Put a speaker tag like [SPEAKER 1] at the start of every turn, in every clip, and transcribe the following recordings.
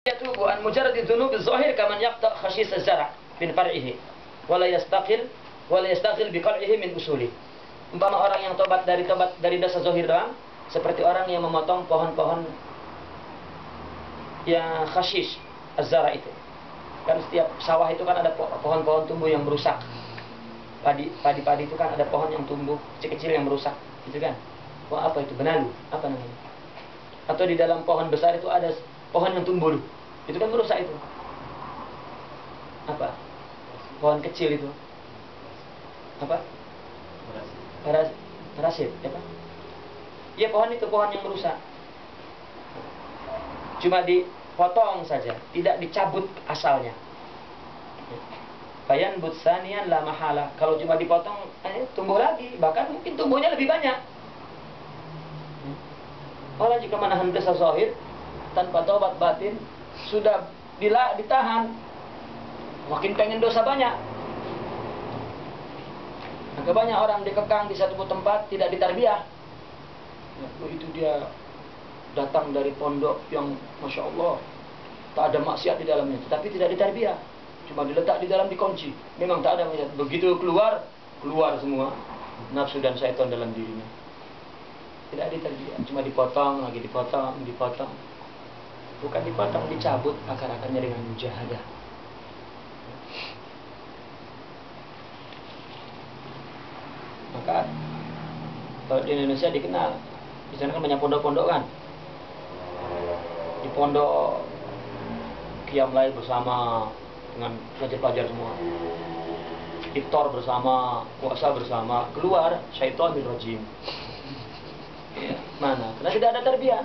[SPEAKER 1] yatubu an mujarrad dzunub adh-dhahir kaman yaqta' khashis az-zar' min far'ihi wa la yastaqil bi qal'ihi min usuli. Umpama orang yang tobat dari dosa zahir doang, seperti orang yang memotong pohon-pohon yang khashis az-zar' itu. Kan setiap sawah itu kan ada pohon-pohon tumbuh yang merusak. Padi itu kan ada pohon yang tumbuh kecil-kecil yang merusak, gitu kan? Wah, apa itu? Benalu, apa namanya? Atau di dalam pohon besar itu ada pohon yang tumbuh, itu kan merusak itu. Apa? Pohon kecil itu. Apa? Parasit, apa? Ya pohon itu pohon yang merusak. Cuma dipotong saja, tidak dicabut asalnya. Bayan butsanian la mahala. Kalau cuma dipotong, tumbuh lagi. Bahkan mungkin tumbuhnya lebih banyak. Orang jika menahan dosa zahir tanpa taubat batin, sudah ditahan, makin pengen dosa banyak. Maka banyak orang dikekang di satu tempat, tidak ditarbiyah. Itu dia datang dari pondok yang Masya Allah tak ada maksiat di dalamnya, tetapi tidak ditarbiyah. Cuma diletak di dalam, dikunci. Memang tak ada maksiat. Begitu keluar semua nafsu dan syaitan dalam dirinya. Tidak ditarbiyah, cuma dipotong lagi, dipotong. Bukan dipotong, dicabut akar-akarnya dengan mujahadah. Maka kalau di Indonesia dikenal, di sana kan banyak pondok-pondok kan. Di pondok qiyam lail bersama dengan pelajar-pelajar semua, iftar bersama, puasa bersama, keluar syaitanir rajim. Ya, mana? Karena tidak ada tarbiyah.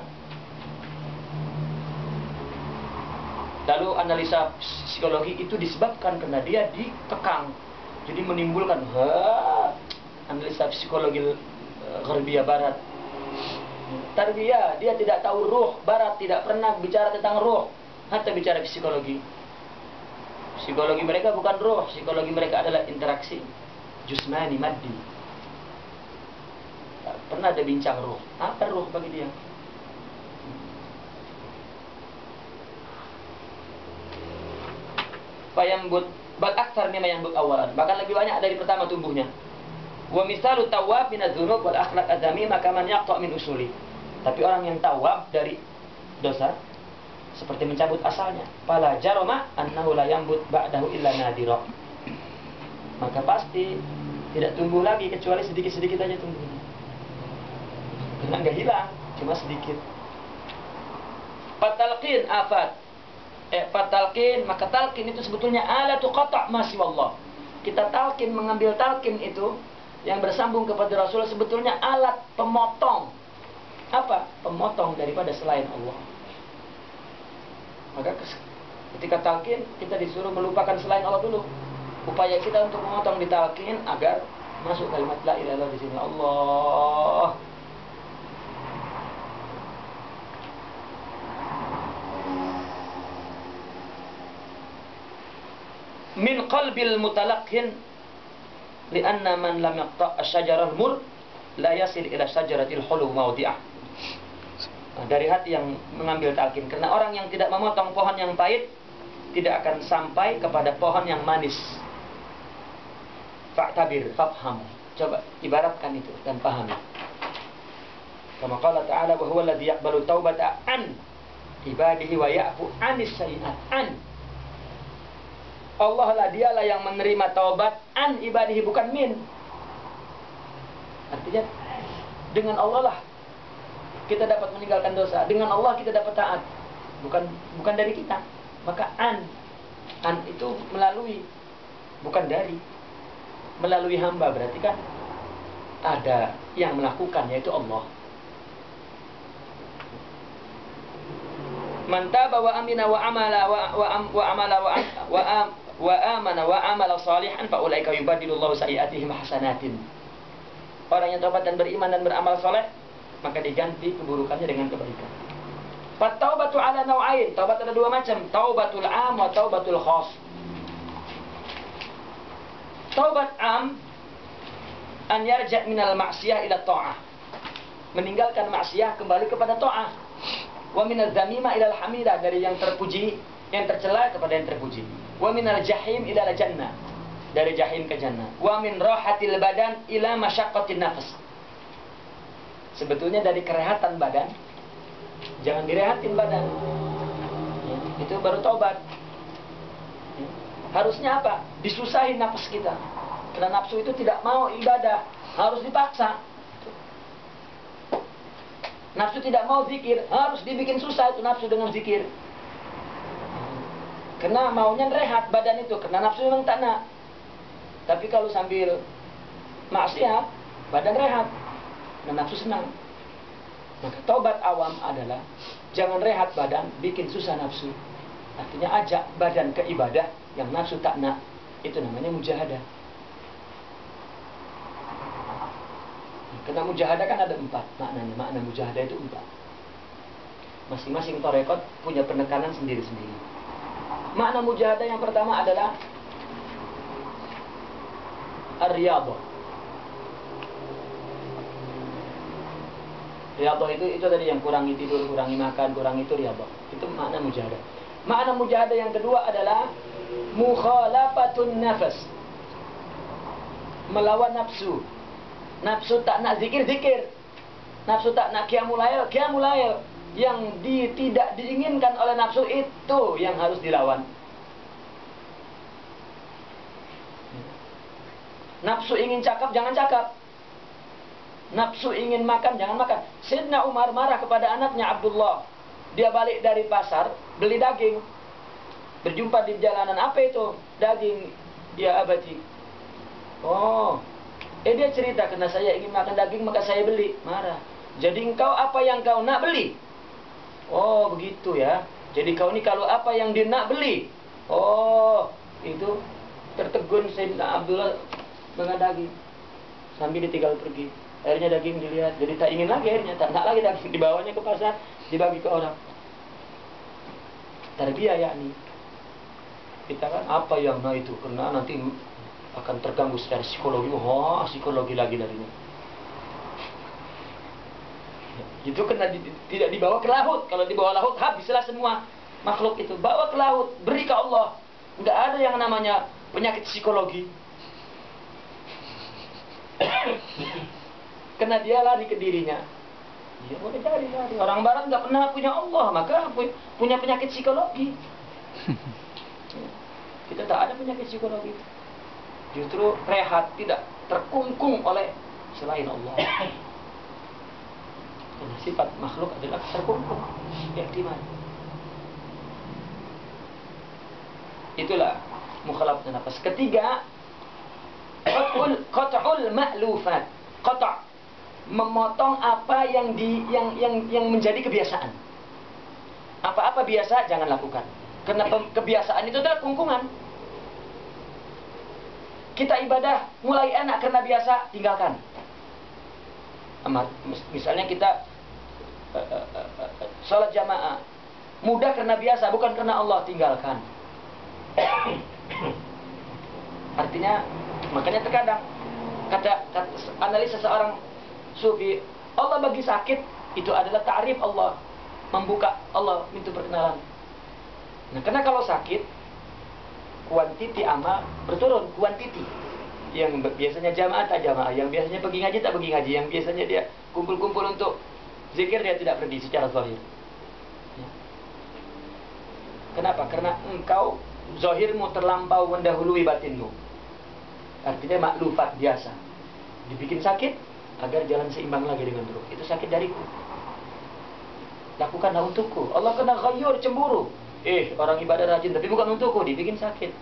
[SPEAKER 1] Lalu analisa psikologi itu disebabkan karena dia dikekang, jadi menimbulkan analisa psikologi Gharbiyah Barat. Tarbiyah, dia tidak tahu ruh. Barat tidak pernah bicara tentang ruh, hatta bicara psikologi. Psikologi mereka bukan ruh, psikologi mereka adalah interaksi jusmani maddi. Tak pernah ada bincang ruh. Apa ruh bagi dia? Fayambut bal aktsar mimma yambut awalan. Bahkan lebih banyak dari pertama tumbuhnya. Wa misalu tawwab min adz-dzunub wal akhlaq adz-dzamimah kaman yaqta' min usuli. Tapi orang yang tawab dari dosa seperti mencabut asalnya. Fala jarama annahu la yambut ba'dahu illa nadira. Maka pasti tidak tumbuh lagi kecuali sedikit-sedikit aja tumbuhnya. Karena enggak hilang, cuma sedikit. Fatalqin afat. Fatalqin, maka talqin itu sebetulnya alatu qata' ma siwallah. Kita talqin, mengambil talqin itu yang bersambung kepada Rasul sebetulnya alat pemotong. Apa? Pemotong daripada selain Allah. Maka ketika talqin, kita disuruh melupakan selain Allah dulu. Upaya kita untuk memotong di talqin agar masuk kalimat la ilaha illallah di sini. Allah. Min qalbil mutalaqhin lianna man lam yaqta' asy-syajarah mur la yasil ila syajaratil hulu mawdi'ah. Dari hati yang mengambil talqin, karena orang yang tidak memotong pohon yang pahit tidak akan sampai kepada pohon yang manis. Fa'tabir, fafham. Coba ibaratkan itu dan pahami. Kama qala ta'ala wa huwa alladhi yaqbalu taubata an ibadihi wa ya'fu 'anis sayyi'at. An Allah lah, dialah yang menerima taubat an ibadihi, bukan min. Artinya dengan Allah lah kita dapat meninggalkan dosa, dengan Allah kita dapat taat, bukan dari kita. Maka an itu melalui, bukan dari, melalui hamba, berarti kan ada yang melakukan, yaitu Allah. Man taba wa amina wa amala wa amana wa amala salihan fa ulaika yubaddilullahu sayiatihim hasanatin. Orang yang taubat dan beriman dan beramal saleh, maka diganti keburukannya dengan kebaikan. At-taubatu ala nau'ain. Taubat ada dua macam, taubatul am wa taubatul khas. Taubat am an yarja' minal ma'siyah ila ta'ah. Meninggalkan maksiat kembali kepada ta'ah. Wa minaz zamima ilal hamidah, dari yang terpuji, yang tercela kepada yang terpuji. Wa minal jahim ilal jannah, dari jahim ke jannah. Wa min rahatil badan ila masyaqqatin nafs. Sebetulnya dari kerehatan badan, jangan direhatin badan. Ya, itu baru taubat. Ya. Harusnya apa? Disusahin nafas kita. Karena nafsu itu tidak mau ibadah, harus dipaksa. Nafsu tidak mau zikir, harus dibikin susah itu nafsu dengan zikir. Karena maunya rehat badan itu, karena nafsu memang tak nak. Tapi kalau sambil maksiat, badan rehat, dan nafsu senang. Maka taubat awam adalah jangan rehat badan, bikin susah nafsu. Artinya ajak badan ke ibadah yang nafsu tak nak. Itu namanya mujahadah. Karena mujahadah kan ada 4 maknanya. Makna mujahadah itu 4. Masing-masing tarekat punya penekanan sendiri-sendiri. Makna mujahadah yang pertama adalah ar-riyadhah. Riyadhah itu tadi yang kurangi tidur, kurangi makan, kurangi itu riyadhah. Itu makna mujahadah. Makna mujahadah yang kedua adalah mukhalafatun nafas. Melawan nafsu. Nafsu tak nak zikir. Nafsu tak nak qiyamul lail. Yang tidak diinginkan oleh nafsu itu yang harus dilawan. Nafsu ingin cakap, jangan cakap. Nafsu ingin makan, jangan makan. Sayyidina Umar marah kepada anaknya Abdullah. Dia balik dari pasar, beli daging. Berjumpa di jalanan, apa itu? Daging, ya abadi. Oh, dia cerita, karena saya ingin makan daging maka saya beli. Marah. Jadi engkau apa yang kau nak beli? Oh, begitu ya. Jadi kau ini kalau apa yang dia nak beli. Oh, itu tertegun Sayyidina Abdullah dengan daging. Sambil ditinggal pergi. Akhirnya daging dilihat, jadi tak ingin lagi akhirnya, tak nak lagi daging. Dibawanya ke pasar, dibagi ke orang. Tarbiyah yakni. Kita kan apa yang nah itu, karena nanti akan terganggu secara psikologi. Oh, psikologi lagi darinya. Itu kena tidak dibawa ke laut. Kalau dibawa laut, habislah semua makhluk itu. Bawa ke laut, beri ke Allah. Enggak ada yang namanya penyakit psikologi. Karena dia lari ke dirinya. Dia boleh cari. Orang barat nggak pernah punya Allah, maka punya penyakit psikologi. Kita tak ada penyakit psikologi. Justru rehat, tidak terkungkung oleh selain Allah. Karena sifat makhluk adalah terkungkung, keyakinan. Itulah mukhalafat nafas. Ketiga, qat'ul ma'lufat. Qata', memotong apa yang menjadi kebiasaan. Apa-apa biasa jangan lakukan. Karena kebiasaan itu adalah kungkungan. Kita ibadah mulai enak karena biasa, tinggalkan. Misalnya kita sholat jamaah, mudah karena biasa, bukan karena Allah, tinggalkan. Artinya, makanya terkadang kata analisa seorang sufi, Allah bagi sakit itu adalah ta'rif Allah, membuka Allah, pintu perkenalan. Nah, karena kalau sakit, kuantiti amal berturun, kuantiti. Yang biasanya jamaah tak jamaah, yang biasanya pergi ngaji tak pergi ngaji, yang biasanya dia kumpul-kumpul untuk zikir dia tidak pergi secara zahir. Ya. Kenapa? Karena engkau zahirmu terlampau mendahului batinmu. Artinya maklufat biasa. Dibikin sakit agar jalan seimbang lagi dengan ruh. Itu sakit dariku. Lakukanlah untukku. Allah kena ghayyur, cemburu. Orang ibadah rajin tapi bukan untukku, dibikin sakit.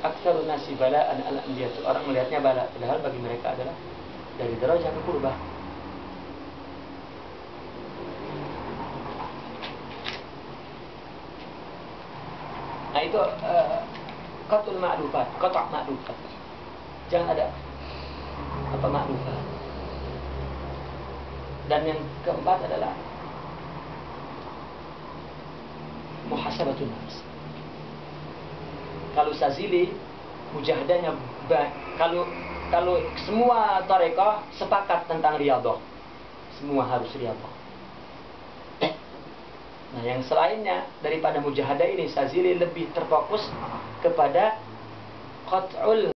[SPEAKER 1] Aktsarun nasi bala'an al-anbiya. Orang melihatnya bala, padahal bagi mereka adalah dari derajat ke qurbah. Nah itu qatul ma'lufat, qata' ma'lufat. Jangan ada apa ma'lufat. Dan yang keempat adalah muhasabatun nafs. Kalau Sazili mujahadahnya kalau semua tarekah sepakat tentang riyadhah. semua harus riyadhah. Nah, yang selainnya daripada mujahadah ini, Sazili lebih terfokus kepada qat'ul